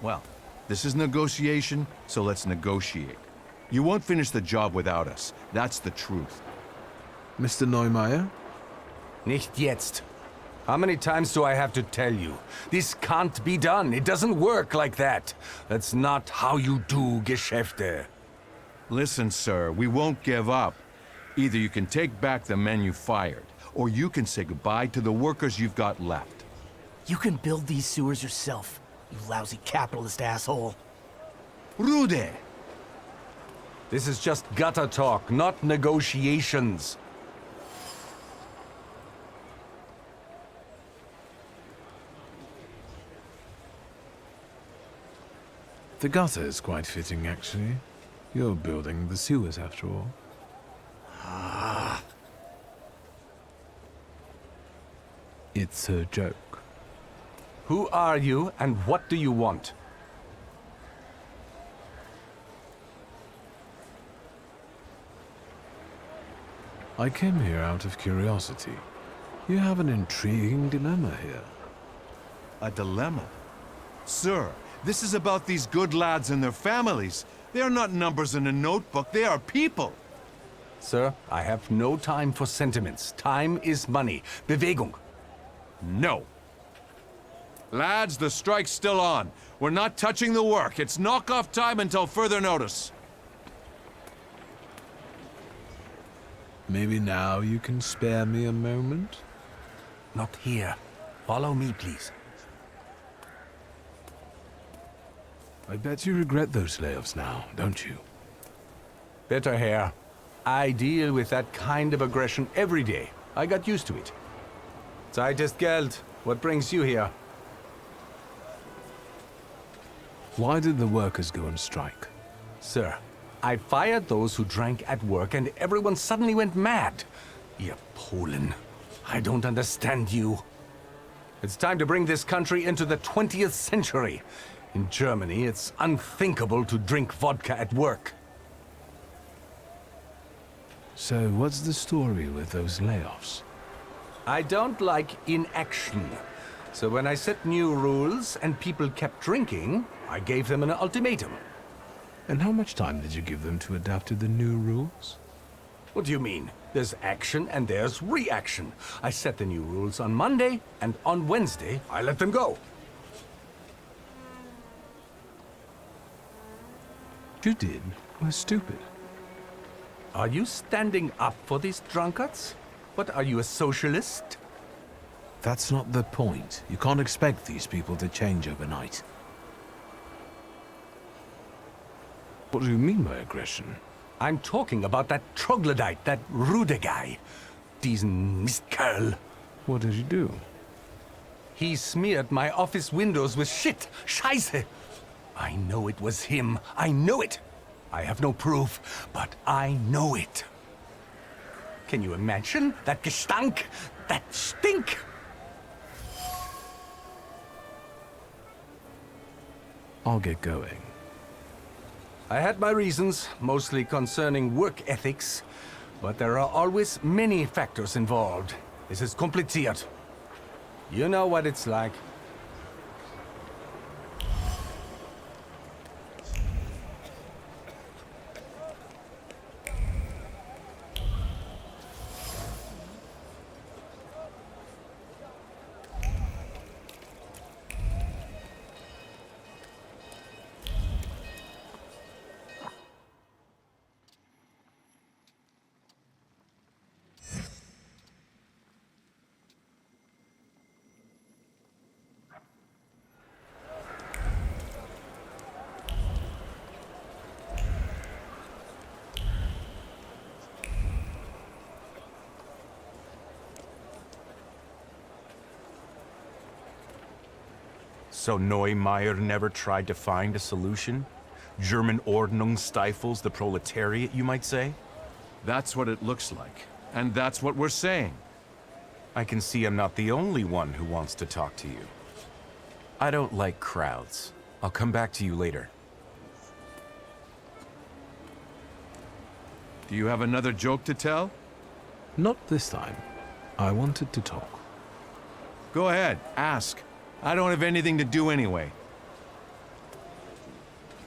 Well, this is negotiation, so let's negotiate. You won't finish the job without us. That's the truth. Mr. Neumeier? Nicht jetzt. How many times do I have to tell you? This can't be done. It doesn't work like that. That's not how you do Geschäfte. Listen, sir, we won't give up. Either you can take back the men you fired, or you can say goodbye to the workers you've got left. You can build these sewers yourself, you lousy capitalist asshole. Rude! This is just gutter talk, not negotiations. The gutter is quite fitting, actually. You're building the sewers, after all. It's a joke. Who are you and what do you want? I came here out of curiosity. You have an intriguing dilemma here. A dilemma? Sir, this is about these good lads and their families. They are not numbers in a notebook, they are people. Sir, I have no time for sentiments. Time is money. Bewegung. No. Lads, the strike's still on. We're not touching the work. It's knock-off time until further notice. Maybe now you can spare me a moment? Not here. Follow me, please. I bet you regret those layoffs now, don't you? Better, Herr. I deal with that kind of aggression every day. I got used to it. Zeit ist Geld. What brings you here? Why did the workers go on strike? Sir, I fired those who drank at work and everyone suddenly went mad. Ihr Polen. I don't understand you. It's time to bring this country into the 20th century. In Germany, it's unthinkable to drink vodka at work. So what's the story with those layoffs? I don't like inaction. So when I set new rules and people kept drinking, I gave them an ultimatum. And how much time did you give them to adapt to the new rules? What do you mean? There's action and there's reaction. I set the new rules on Monday, and on Wednesday, I let them go. You did was stupid. Are you standing up for these drunkards? What, are you a socialist? That's not the point. You can't expect these people to change overnight. What do you mean by aggression? I'm talking about that troglodyte, that Rude guy. Diesen Mistkerl. What did you do? He smeared my office windows with shit. Scheiße. I know it was him. I know it. I have no proof, but I know it. Can you imagine that Gestank? That stink? I'll get going. I had my reasons, mostly concerning work ethics, but there are always many factors involved. This is kompliziert. You know what it's like. So Neumeier never tried to find a solution? German Ordnung stifles the proletariat, you might say? That's what it looks like. And that's what we're saying. I can see I'm not the only one who wants to talk to you. I don't like crowds. I'll come back to you later. Do you have another joke to tell? Not this time. I wanted to talk. Go ahead, ask. I don't have anything to do anyway.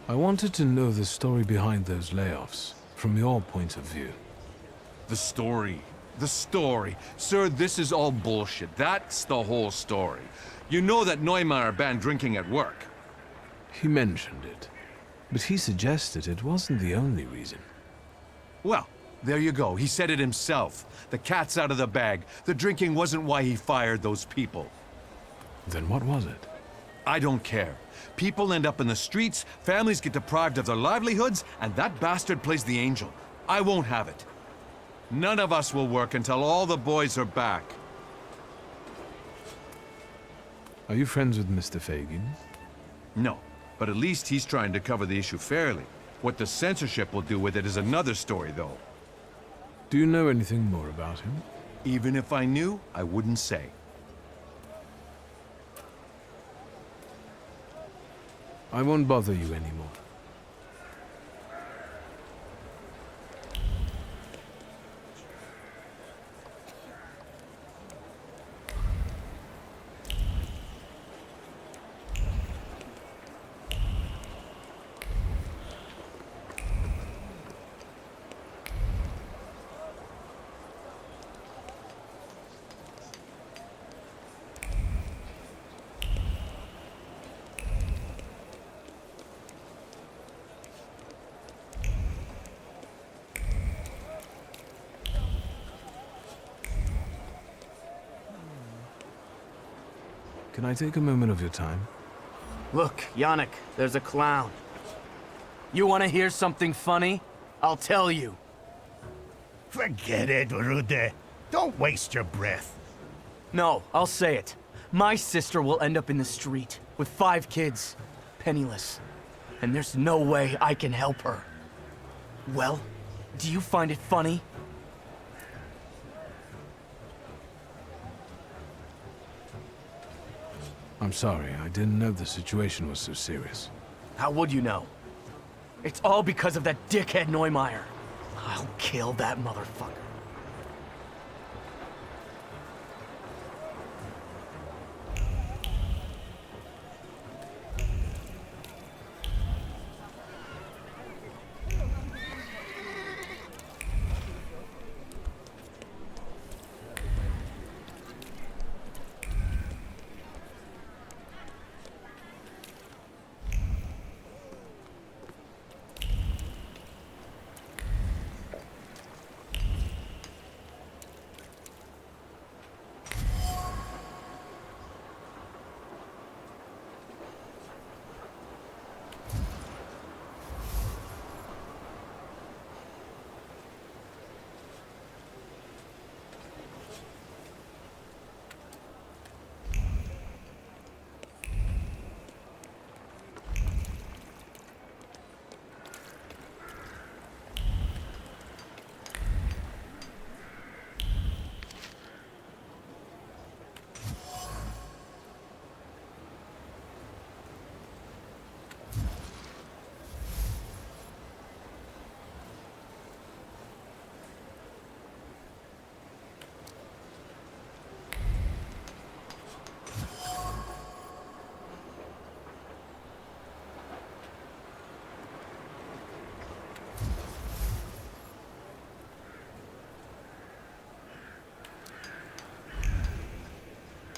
I wanted to know the story behind those layoffs, from your point of view. The story. The story. Sir, this is all bullshit. That's the whole story. You know that Neumeier banned drinking at work. He mentioned it, but he suggested it wasn't the only reason. Well, there you go. He said it himself. The cat's out of the bag. The drinking wasn't why he fired those people. Then what was it? I don't care. People end up in the streets, families get deprived of their livelihoods, and that bastard plays the angel. I won't have it. None of us will work until all the boys are back. Are you friends with Mr. Fagin? No, but at least he's trying to cover the issue fairly. What the censorship will do with it is another story, though. Do you know anything more about him? Even if I knew, I wouldn't say. I won't bother you anymore. Can I take a moment of your time? Look, Yannick, there's a clown. You want to hear something funny? I'll tell you. Forget it, Rude. Don't waste your breath. No, I'll say it. My sister will end up in the street with 5 kids, penniless. And there's no way I can help her. Well, do you find it funny? I'm sorry, I didn't know the situation was so serious. How would you know? It's all because of that dickhead Neumeier. I'll kill that motherfucker.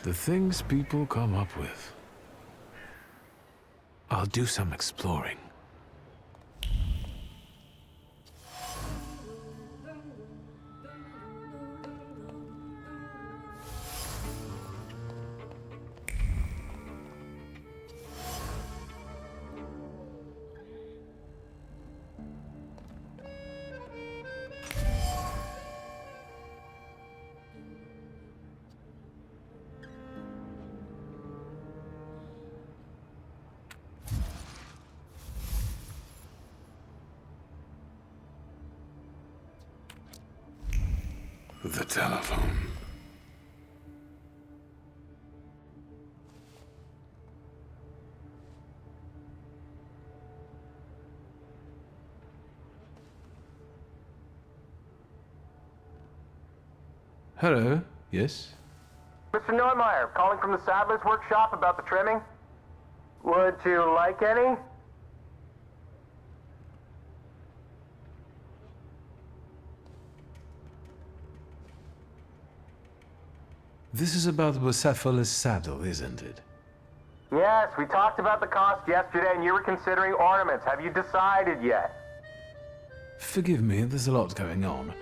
The things people come up with. I'll do some exploring. The telephone. Hello, yes? Mr. Neumeier, calling from the saddler's workshop about the trimming. Would you like any? This is about Bucephalus saddle, isn't it? Yes, we talked about the cost yesterday and you were considering ornaments. Have you decided yet? Forgive me, there's a lot going on.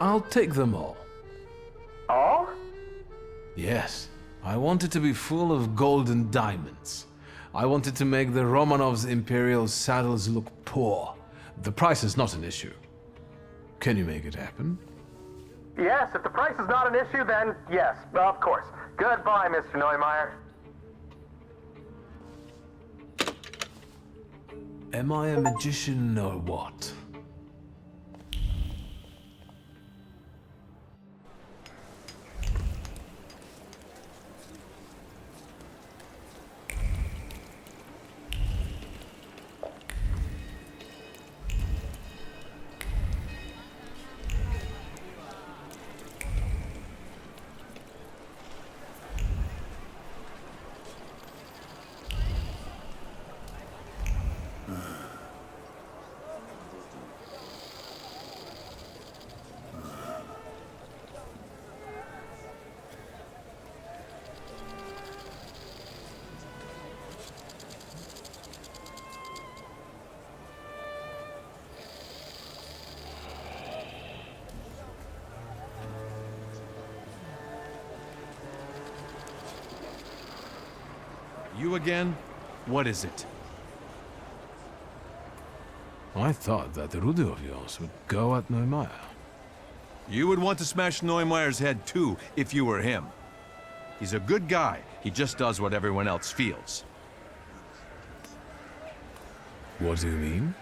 I'll take them all. All? Yes, I want it to be full of gold and diamonds. I wanted to make the Romanovs' imperial saddles look poor. The price is not an issue. Can you make it happen? Yes, if the price is not an issue, then yes, of course. Goodbye, Mr. Neumeier. Am I a magician or what? You again? What is it? I thought that Rudy of yours would go at Neumeier. You would want to smash Neumeier's head too, if you were him. He's a good guy. He just does what everyone else feels. What do you mean?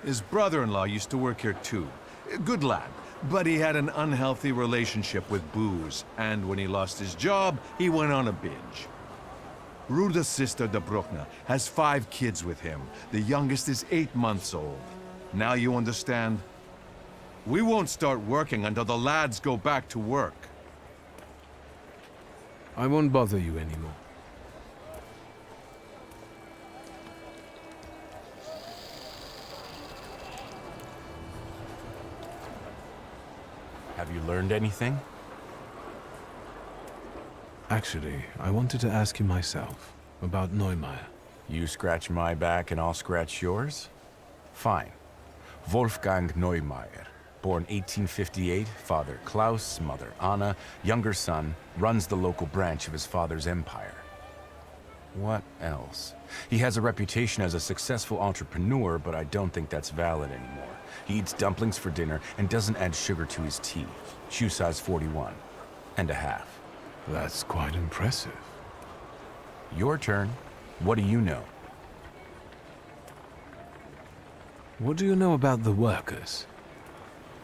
His brother-in-law used to work here too. Good lad, but he had an unhealthy relationship with booze, and when he lost his job, he went on a binge. Ruda's sister, Dobrokna, has 5 kids with him. The youngest is 8 months old. Now you understand? We won't start working until the lads go back to work. I won't bother you anymore. Have you learned anything? Actually, I wanted to ask you myself about Neumeier. You scratch my back and I'll scratch yours? Fine. Wolfgang Neumeier, born 1858, father Klaus, mother Anna, younger son, runs the local branch of his father's empire. What else? He has a reputation as a successful entrepreneur, but I don't think that's valid anymore. He eats dumplings for dinner and doesn't add sugar to his tea. Shoe size 41 and a half. That's quite impressive. Your turn. What do you know? What do you know about the workers?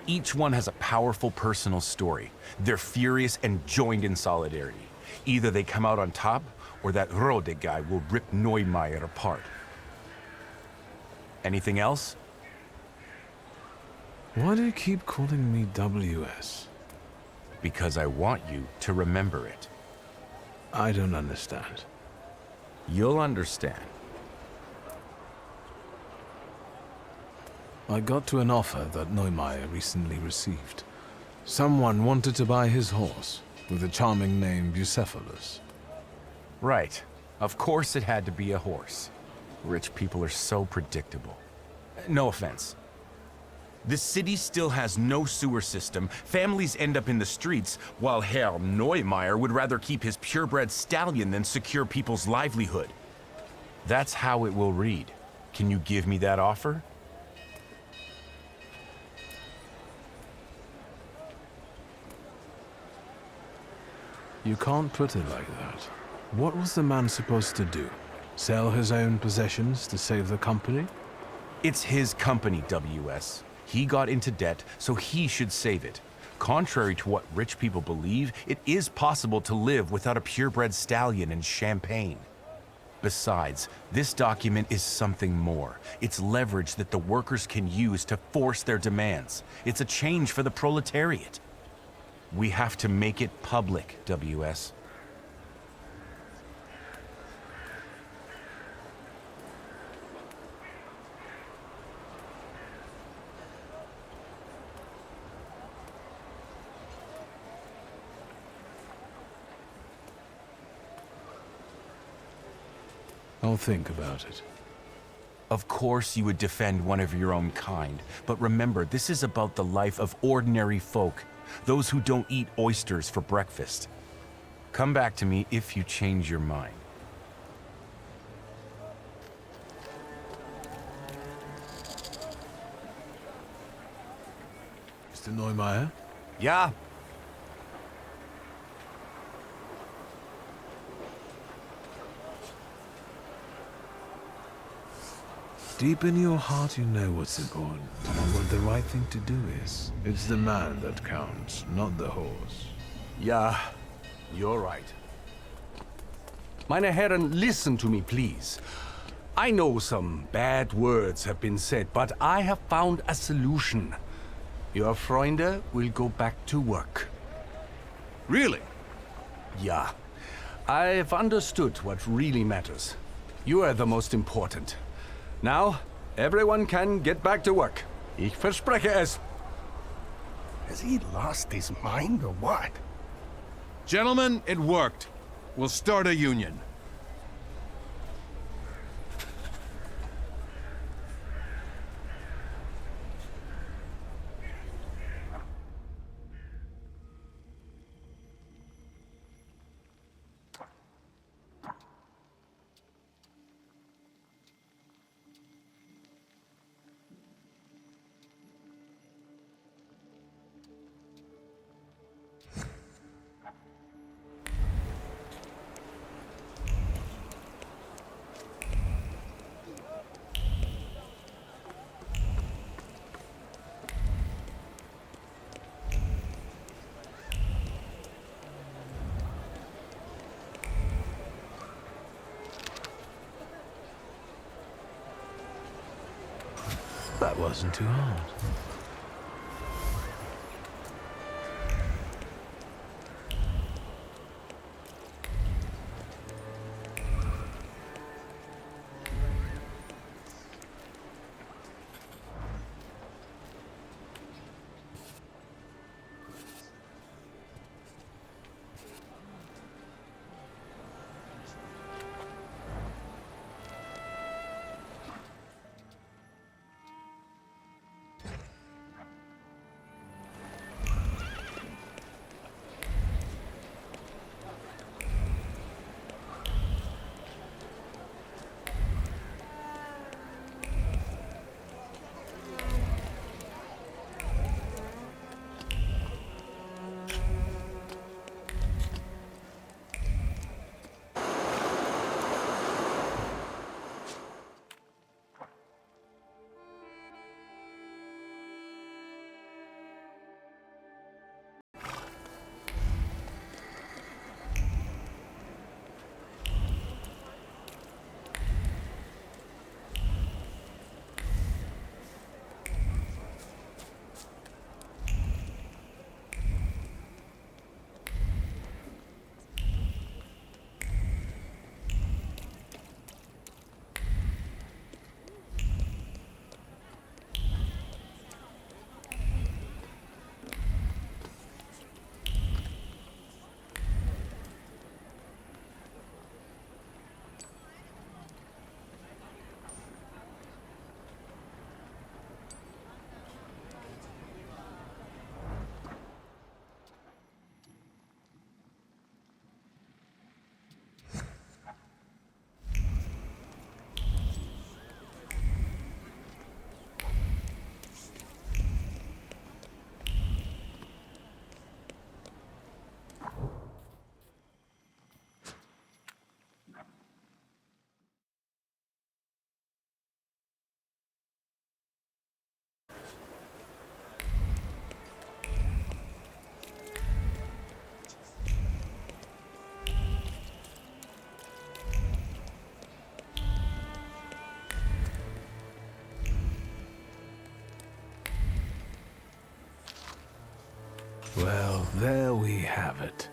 Each one has a powerful personal story. They're furious and joined in solidarity. Either they come out on top, or that Rode guy will rip Neumeier apart. Anything else? Why do you keep calling me WS? Because I want you to remember it. I don't understand. You'll understand. I got to an offer that Neumeier recently received. Someone wanted to buy his horse, with the charming name Bucephalus. Right. Of course it had to be a horse. Rich people are so predictable. No offense. The city still has no sewer system, families end up in the streets, while Herr Neumeier would rather keep his purebred stallion than secure people's livelihood. That's how it will read. Can you give me that offer? You can't put it like that. What was the man supposed to do? Sell his own possessions to save the company? It's his company, WS. He got into debt, so he should save it. Contrary to what rich people believe, it is possible to live without a purebred stallion and champagne. Besides, this document is something more. It's leverage that the workers can use to force their demands. It's a change for the proletariat. We have to make it public, WS. I'll think about it. Of course you would defend one of your own kind, but remember, this is about the life of ordinary folk, those who don't eat oysters for breakfast. Come back to me if you change your mind. Mr. Neumeier? Ja, Deep in your heart, you know what's important, and what the right thing to do is. It's the man that counts, not the horse. ja, you're right. Meine Herren, listen to me, please. I know some bad words have been said, but I have found a solution. Your Freunde will go back to work. Really? Ja, I've understood what really matters. You are the most important. Now, everyone can get back to work. Ich verspreche es. Has he lost his mind or what? Gentlemen, it worked. We'll start a union. That wasn't too hard. Well, there we have it.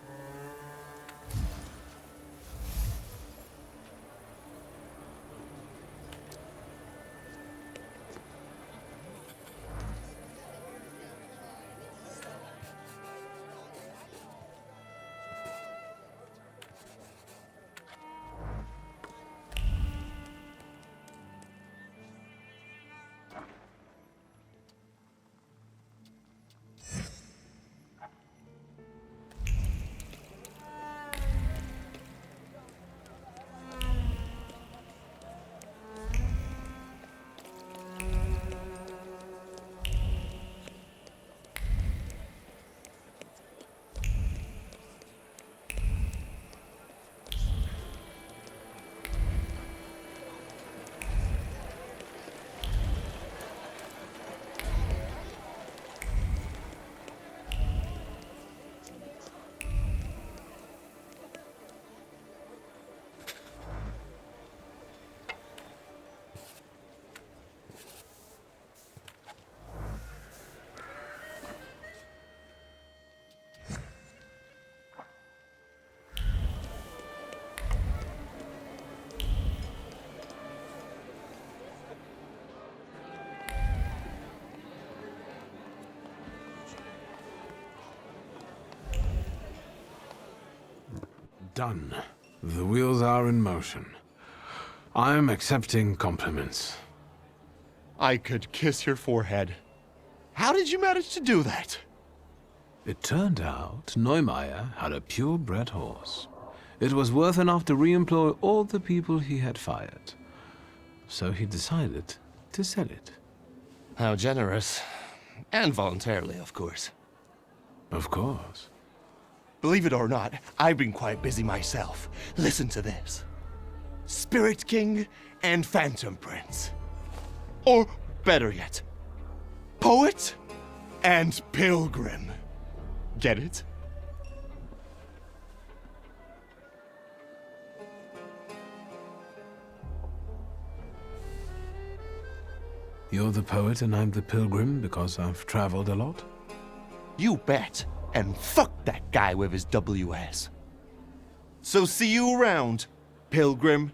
Done. The wheels are in motion. I'm accepting compliments. I could kiss your forehead. How did you manage to do that? It turned out Neumeier had a purebred horse. It was worth enough to re-employ all the people he had fired. So he decided to sell it. How generous. And voluntarily, of course. Of course. Believe it or not, I've been quite busy myself. Listen to this. Spirit King and Phantom Prince. Or, better yet, Poet and Pilgrim. Get it? You're the poet and I'm the pilgrim because I've traveled a lot? You bet. And fuck that guy with his WS. So see you around, Pilgrim.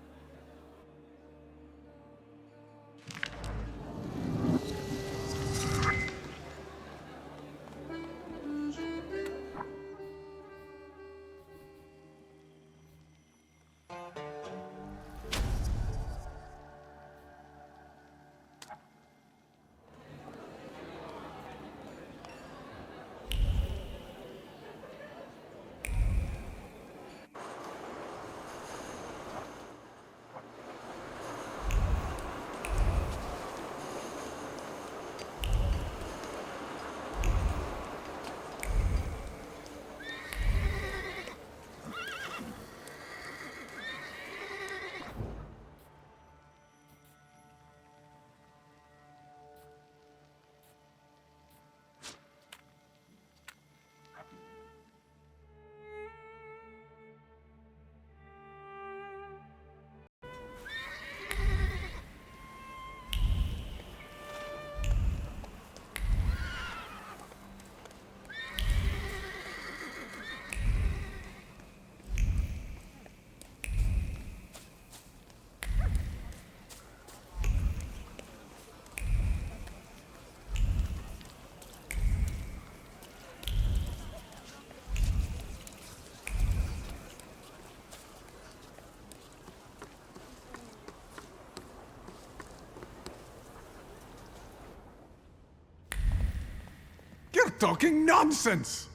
You're talking nonsense!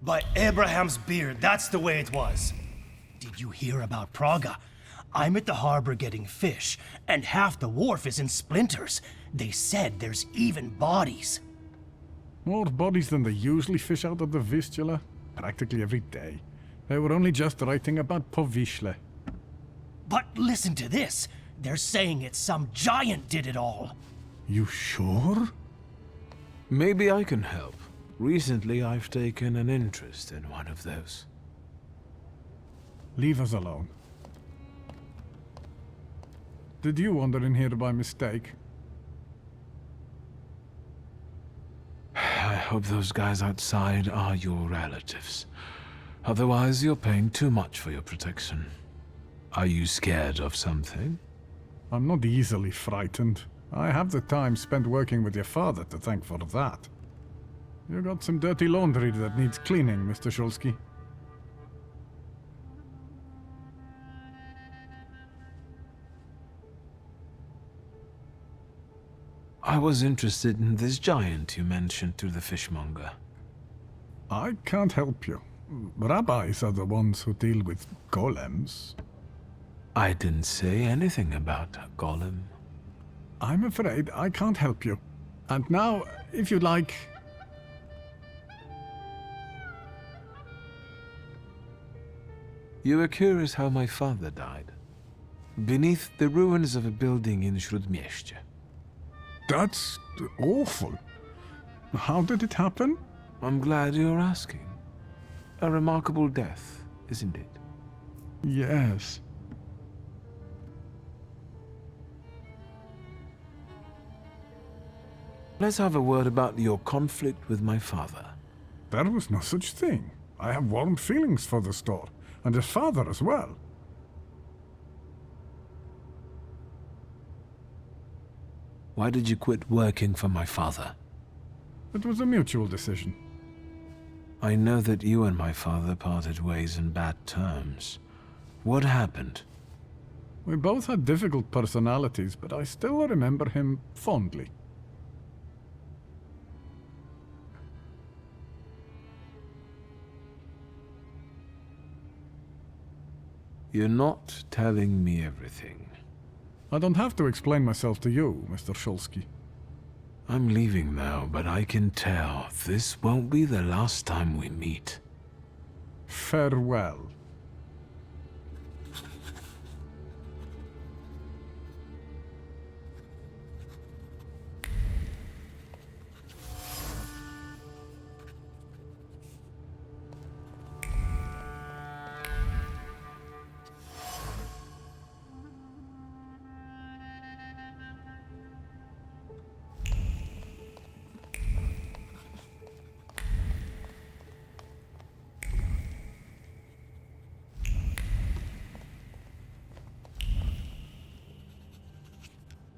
By Abraham's beard, that's the way it was. Did you hear about Praga? I'm at the harbor getting fish, and half the wharf is in splinters. They said there's even bodies. More bodies than they usually fish out of the Vistula, practically every day. They were only just writing about Povishle. But listen to this. They're saying it's some giant did it all. You sure? Maybe I can help. Recently, I've taken an interest in one of those. Leave us alone. Did you wander in here by mistake? I hope those guys outside are your relatives. Otherwise, you're paying too much for your protection. Are you scared of something? I'm not easily frightened. I have the time spent working with your father to thank for that. You got some dirty laundry that needs cleaning, Mr. Shulsky. I was interested in this giant you mentioned to the fishmonger. I can't help you. Rabbis are the ones who deal with golems. I didn't say anything about a golem. I'm afraid I can't help you. And now, if you'd like... You were curious how my father died. Beneath the ruins of a building in Śródmieście. That's awful. How did it happen? I'm glad you're asking. A remarkable death, isn't it? Yes. Let's have a word about your conflict with my father. There was no such thing. I have warm feelings for the store, and his father as well. Why did you quit working for my father? It was a mutual decision. I know that you and my father parted ways in bad terms. What happened? We both had difficult personalities, but I still remember him fondly. You're not telling me everything. I don't have to explain myself to you, Mr. Shulsky. I'm leaving now, but I can tell this won't be the last time we meet. Farewell.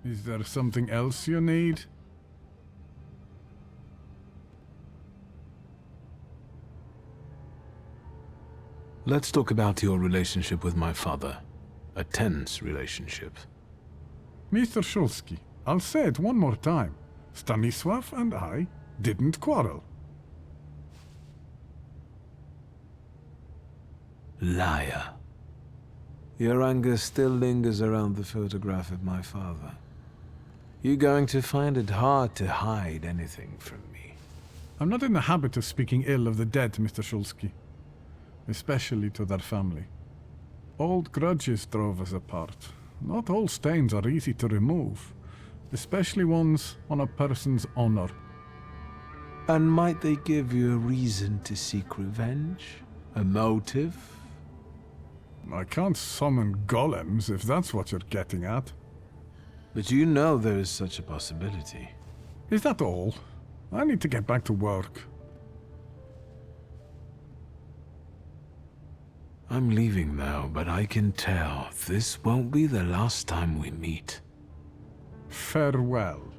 Is there something else you need? Let's talk about your relationship with my father. A tense relationship. Mr. Shulsky, I'll say it one more time. Stanisław and I didn't quarrel. Liar. Your anger still lingers around the photograph of my father. You're going to find it hard to hide anything from me. I'm not in the habit of speaking ill of the dead, Mr. Shulsky. Especially to their family. Old grudges drove us apart. Not all stains are easy to remove, especially ones on a person's honor. And might they give you a reason to seek revenge? A motive? I can't summon golems if that's what you're getting at. But you know there is such a possibility. Is that all? I need to get back to work. I'm leaving now, but I can tell this won't be the last time we meet. Farewell.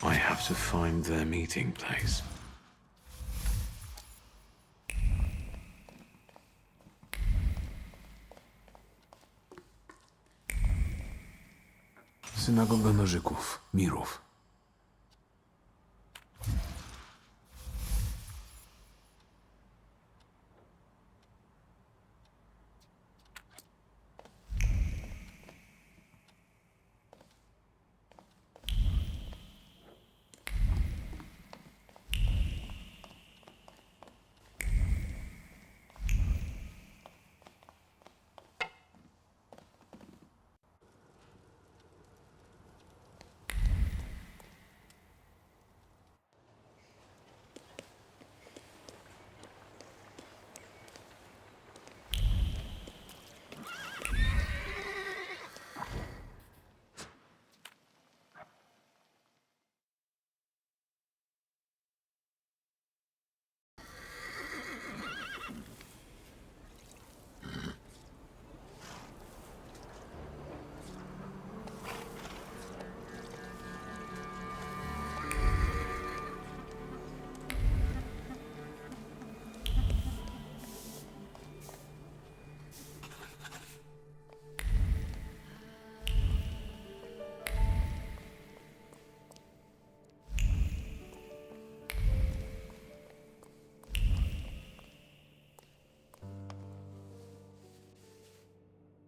I have to find their meeting place. Synagoga Nożyków, Mirów.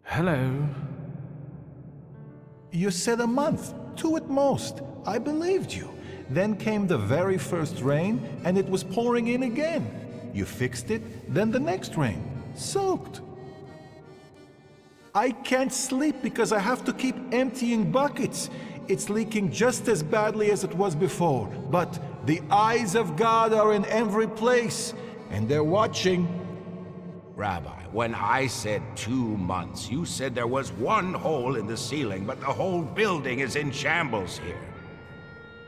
Hello. You said a month, 2 at most. I believed you. Then came the very first rain, and it was pouring in again. You fixed it, then the next rain. Soaked. I can't sleep because I have to keep emptying buckets. It's leaking just as badly as it was before. But the eyes of God are in every place, and they're watching. Rabbi, when I said 2 months, you said there was one hole in the ceiling, but the whole building is in shambles here.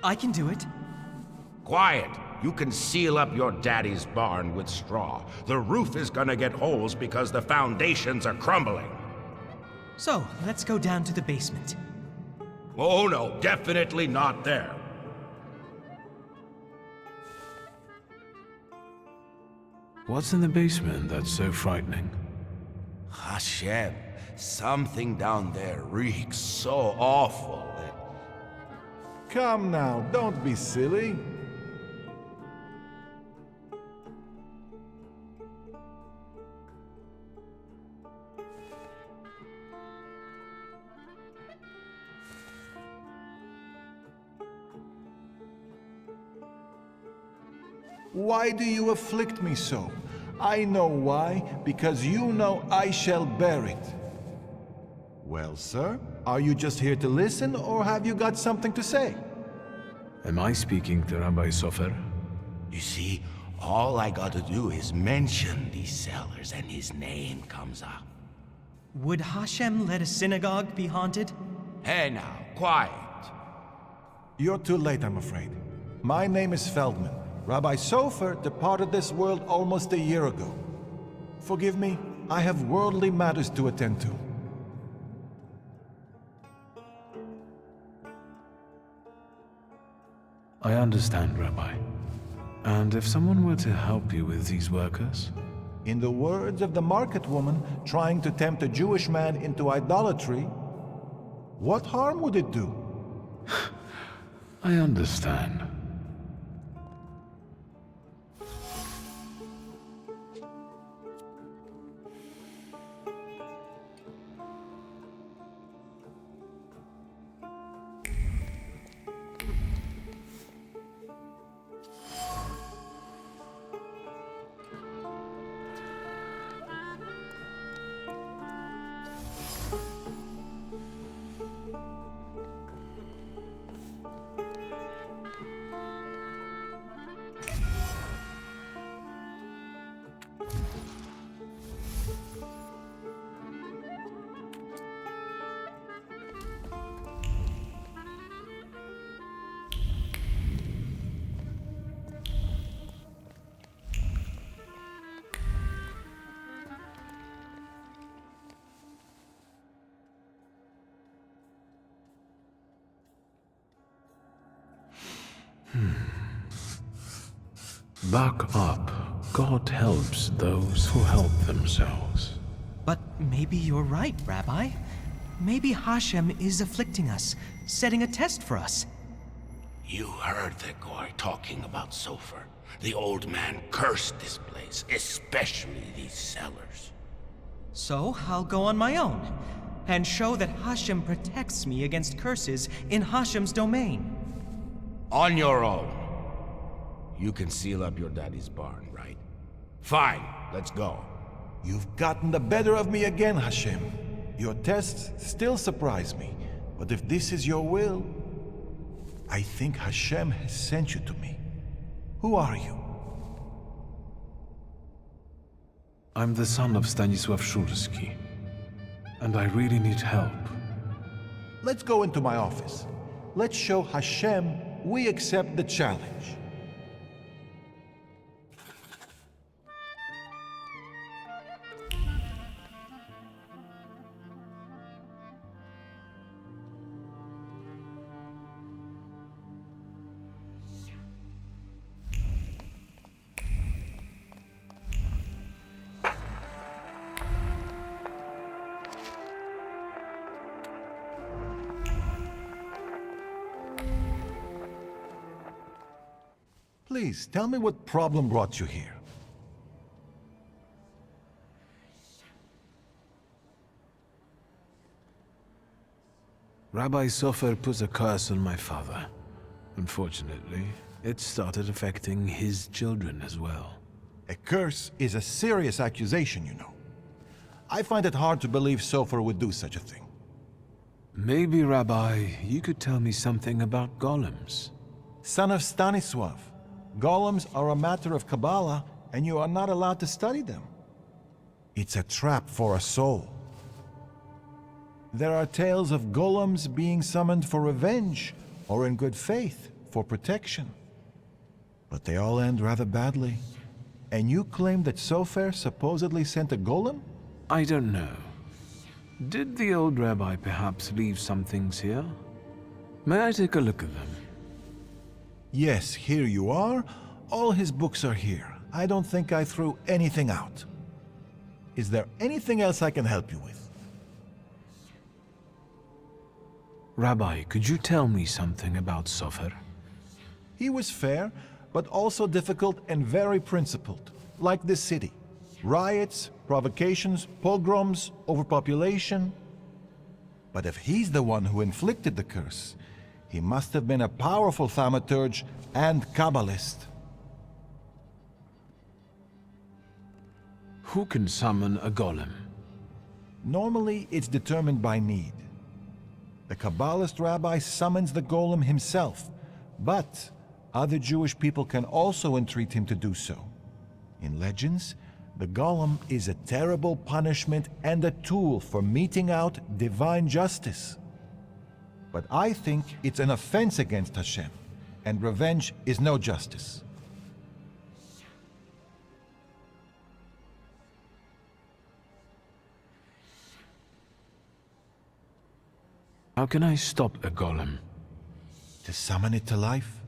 I can do it. Quiet! You can seal up your daddy's barn with straw. The roof is gonna get holes because the foundations are crumbling. So, let's go down to the basement. Oh no, definitely not there. What's in the basement that's so frightening? Hashem, something down there reeks so awful that... Come now, don't be silly. Why do you afflict me so? I know why, because you know I shall bear it. Well, sir, are you just here to listen, or have you got something to say? Am I speaking to Rabbi Sofer? You see, all I gotta do is mention these cellars and his name comes up. Would Hashem let a synagogue be haunted? Hey now, quiet. You're too late, I'm afraid. My name is Feldman. Rabbi Sofer departed this world almost a year ago. Forgive me, I have worldly matters to attend to. I understand, Rabbi. And if someone were to help you with these workers? In the words of the market woman trying to tempt a Jewish man into idolatry, what harm would it do? I understand. Buck up. God helps those who help themselves. But maybe you're right, Rabbi. Maybe Hashem is afflicting us, setting a test for us. You heard the guy talking about Sofer. The old man cursed this place, especially these cellars. So I'll go on my own, and show that Hashem protects me against curses in Hashem's domain. On your own. You can seal up your daddy's barn, right? Fine, let's go. You've gotten the better of me again, Hashem. Your tests still surprise me, but if this is your will, I think Hashem has sent you to me. Who are you? I'm the son of Stanisław Szulski, and I really need help. Let's go into my office. Let's show Hashem we accept the challenge. Please, tell me what problem brought you here. Rabbi Sofer put a curse on my father. Unfortunately, it started affecting his children as well. A curse is a serious accusation, you know. I find it hard to believe Sofer would do such a thing. Maybe, Rabbi, you could tell me something about golems. Son of Stanisław, golems are a matter of Kabbalah, and you are not allowed to study them. It's a trap for a soul. There are tales of golems being summoned for revenge, or in good faith, for protection. But they all end rather badly. And you claim that Sofer supposedly sent a golem? I don't know. Did the old rabbi perhaps leave some things here? May I take a look at them? Yes, here you are. All his books are here. I don't think I threw anything out. Is there anything else I can help you with? Rabbi, could you tell me something about Sofer? He was fair, but also difficult and very principled, like this city. Riots, provocations, pogroms, overpopulation. But if he's the one who inflicted the curse, he must have been a powerful Thaumaturge and Kabbalist. Who can summon a golem? Normally, it's determined by need. The Kabbalist rabbi summons the golem himself, but other Jewish people can also entreat him to do so. In legends, the golem is a terrible punishment and a tool for meting out divine justice. But I think it's an offense against Hashem, and revenge is no justice. How can I stop a golem? To summon it to life,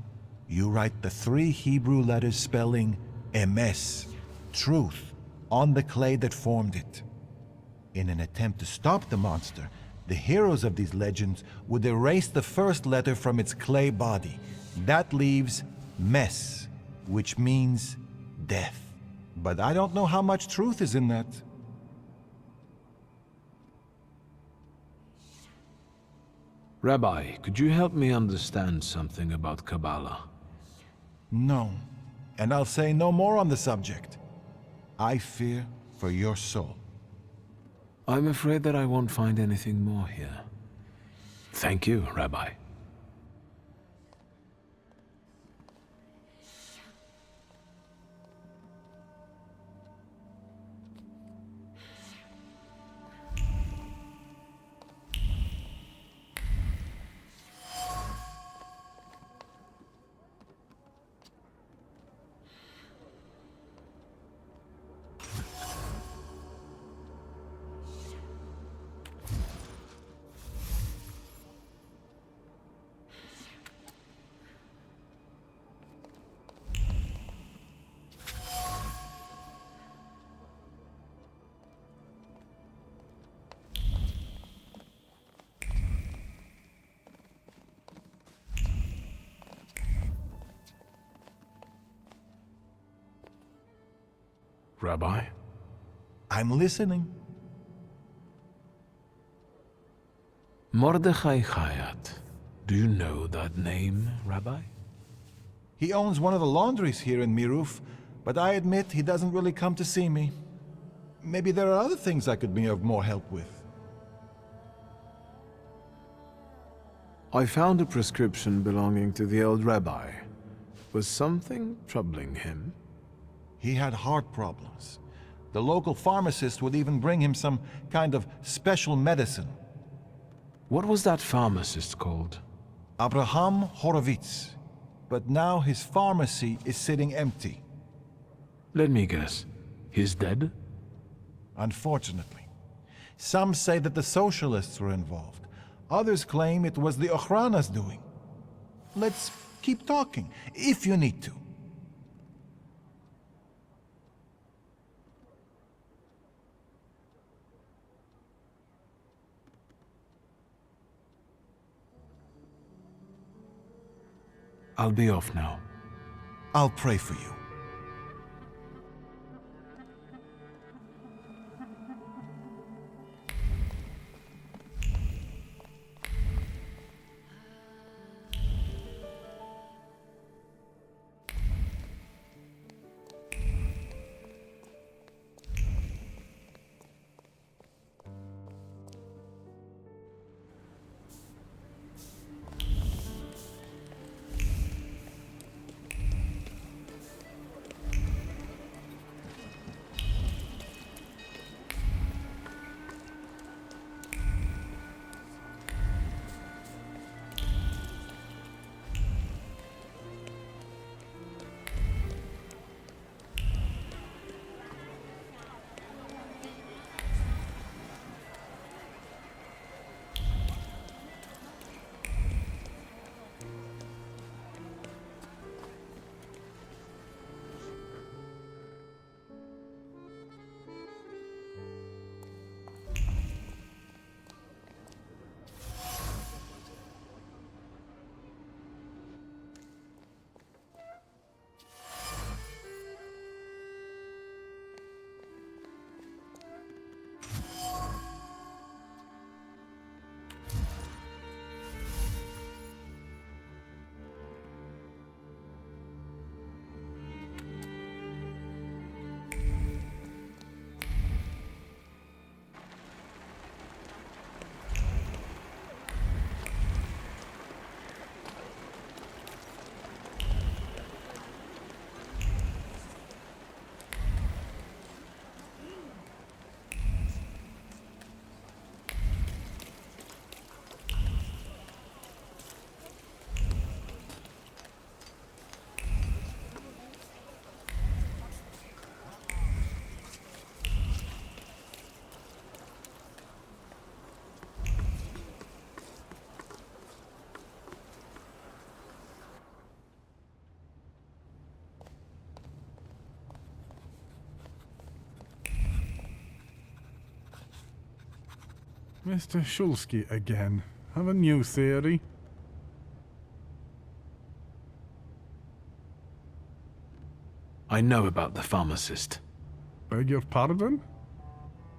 you write the 3 Hebrew letters spelling emes, truth, on the clay that formed it. In an attempt to stop the monster, the heroes of these legends would erase the first letter from its clay body. That leaves mes, which means death. But I don't know how much truth is in that. Rabbi, could you help me understand something about Kabbalah? No, and I'll say no more on the subject. I fear for your soul. I'm afraid that I won't find anything more here. Thank you, Rabbi. Rabbi? I'm listening. Mordechai Chayat. Do you know that name, Rabbi? He owns one of the laundries here in Miruf, but I admit he doesn't really come to see me. Maybe there are other things I could be of more help with. I found a prescription belonging to the old rabbi. Was something troubling him? He had heart problems. The local pharmacist would even bring him some kind of special medicine. What was that pharmacist called? Abraham Horowitz. But now his pharmacy is sitting empty. Let me guess. He's dead? Unfortunately. Some say that the socialists were involved. Others claim it was the Ochrana's doing. Let's keep talking, if you need to. I'll be off now. I'll pray for you. Mr. Shulsky again. Have a new theory? I know about the pharmacist. Beg your pardon?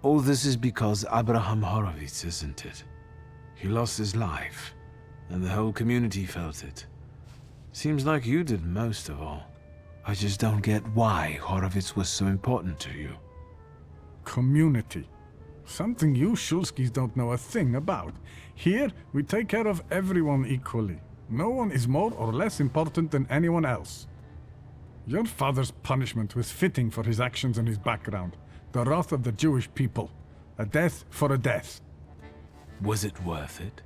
All this is because Abraham Horowitz, isn't it? He lost his life, and the whole community felt it. Seems like you did most of all. I just don't get why Horowitz was so important to you. Community. Something you Shulskis don't know a thing about. Here, we take care of everyone equally. No one is more or less important than anyone else. Your father's punishment was fitting for his actions and his background. The wrath of the Jewish people. A death for a death. Was it worth it?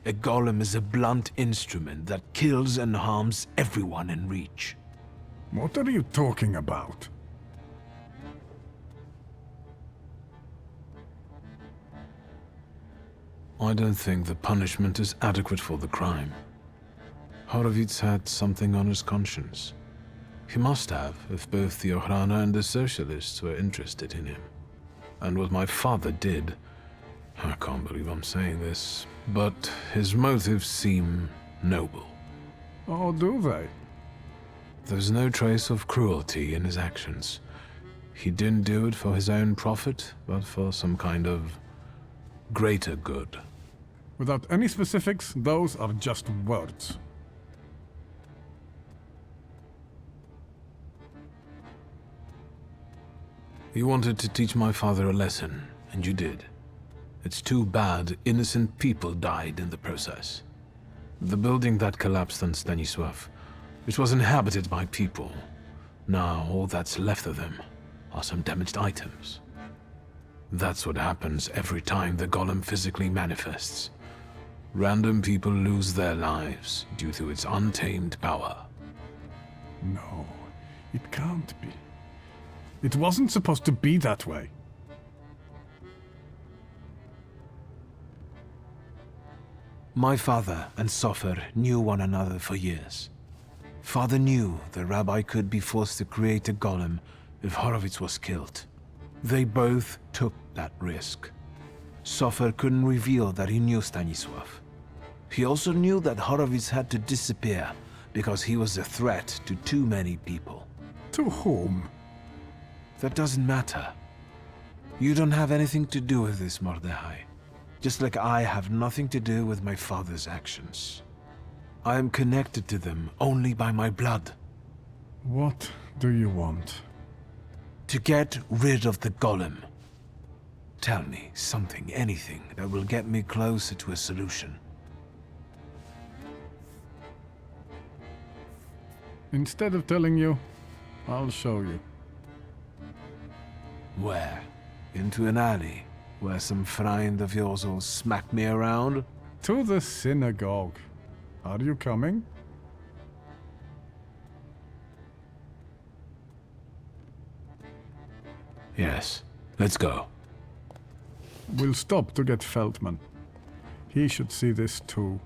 A golem is a blunt instrument that kills and harms everyone in reach. What are you talking about? I don't think the punishment is adequate for the crime. Horowitz had something on his conscience. He must have, if both the Ochrana and the Socialists were interested in him. And what my father did, I can't believe I'm saying this, but his motives seem noble. Oh, do they? There's no trace of cruelty in his actions. He didn't do it for his own profit, but for some kind of greater good. Without any specifics, those are just words. You wanted to teach my father a lesson, and you did. It's too bad innocent people died in the process. The building that collapsed on Stanisław, it was inhabited by people. Now all that's left of them are some damaged items. That's what happens every time the golem physically manifests. Random people lose their lives due to its untamed power. No, it can't be. It wasn't supposed to be that way. My father and Sofer knew one another for years. Father knew the rabbi could be forced to create a golem if Horowitz was killed. They both took that risk. Sofer couldn't reveal that he knew Stanisław. He also knew that Horowitz had to disappear because he was a threat to too many people. To whom? That doesn't matter. You don't have anything to do with this, Mordechai. Just like I have nothing to do with my father's actions. I am connected to them only by my blood. What do you want? To get rid of the golem. Tell me something, anything, that will get me closer to a solution. Instead of telling you, I'll show you. Where? Into an alley, where some friend of yours will smack me around? To the synagogue. Are you coming? Yes, let's go. We'll stop to get Feldman. He should see this too.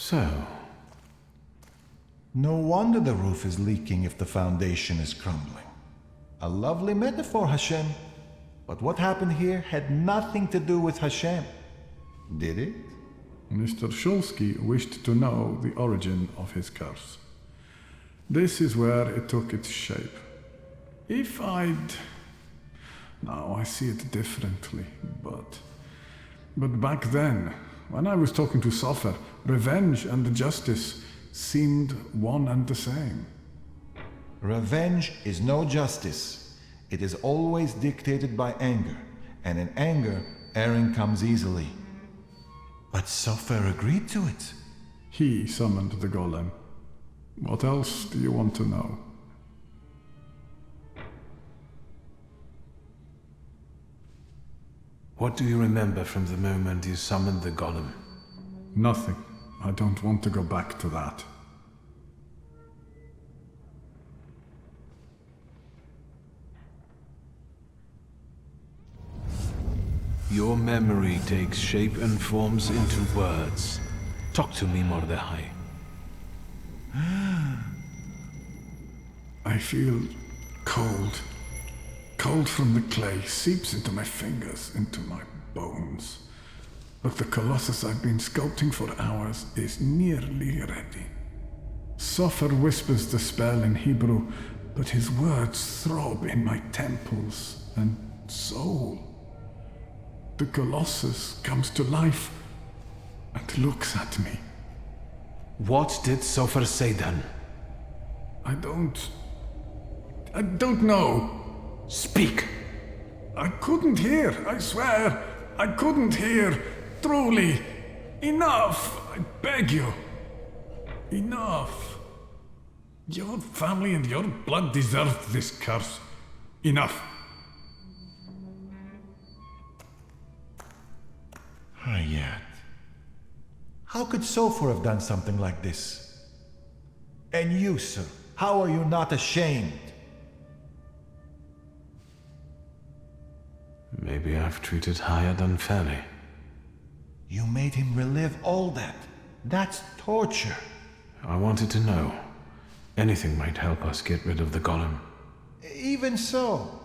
So, no wonder the roof is leaking if the foundation is crumbling. A lovely metaphor, Hashem. But what happened here had nothing to do with Hashem. Did it? Mr. Shulsky wished to know the origin of his curse. This is where it took its shape. If I'd... Now I see it differently, but back then, when I was talking to Sofer, revenge and justice seemed one and the same. Revenge is no justice. It is always dictated by anger, and in anger, erring comes easily. But Sofer agreed to it. He summoned the golem. What else do you want to know? what do you remember from the moment you summoned the golem? Nothing. I don't want to go back to that. Your memory takes shape and forms into words. Talk to me, Mordechai. I feel cold. Cold from the clay seeps into my fingers, into my bones. But the Colossus I've been sculpting for hours is nearly ready. Sofer whispers the spell in Hebrew, but his words throb in my temples and soul. The Colossus comes to life and looks at me. What did Sofer say then? I don't know. Speak! I couldn't hear, I swear. I couldn't hear. Truly. Enough, I beg you. Enough. Your family and your blood deserved this curse. Enough. Hayat. How could Sofer have done something like this? And you, sir, how are you not ashamed? Maybe I've treated Hayat unfairly. You made him relive all that. That's torture. I wanted to know. Anything might help us get rid of the golem. Even so.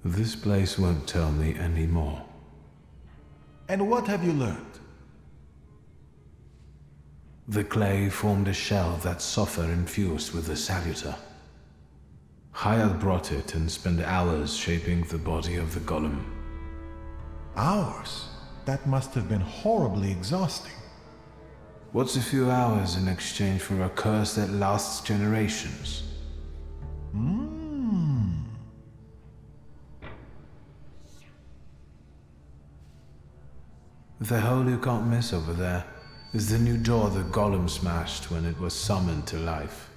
This place won't tell me any more. And what have you learned? The clay formed a shell that Sofer infused with the saluter. Hayat brought it and spent hours shaping the body of the golem. Hours? That must have been horribly exhausting. What's a few hours in exchange for a curse that lasts generations? The hole you can't miss over there is the new door the golem smashed when it was summoned to life.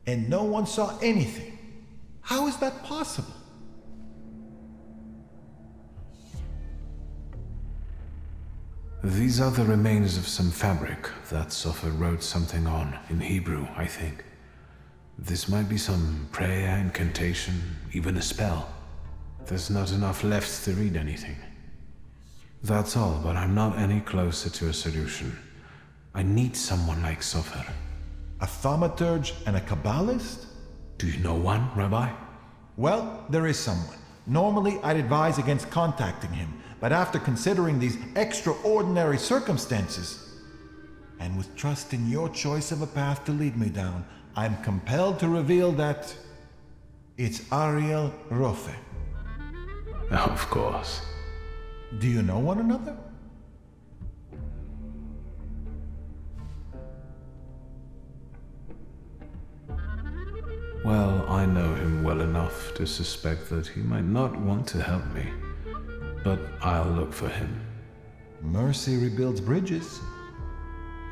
And no one saw anything. How is that possible? These are the remains of some fabric that Sofer wrote something on, in Hebrew, I think. This might be some prayer, incantation, even a spell. There's not enough left to read anything. That's all, but I'm not any closer to a solution. I need someone like Sofer. A thaumaturge and a Kabbalist? Do you know one, Rabbi? Well, there is someone. Normally, I'd advise against contacting him, but after considering these extraordinary circumstances, and with trust in your choice of a path to lead me down, I'm compelled to reveal that it's Ariel Rofe. Of course. Do you know one another? Well, I know him well enough to suspect that he might not want to help me. But I'll look for him. Mercy rebuilds bridges.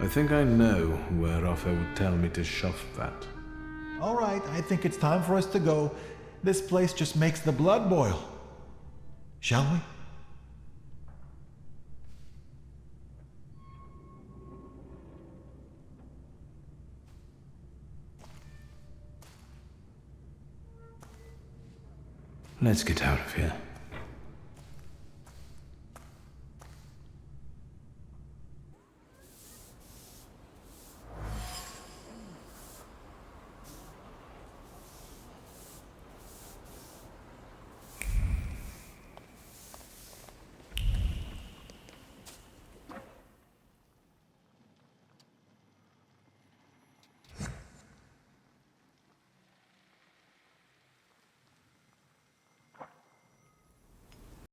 I think I know where Rafa would tell me to shove that. All right, I think it's time for us to go. This place just makes the blood boil. Shall we? Let's get out of here.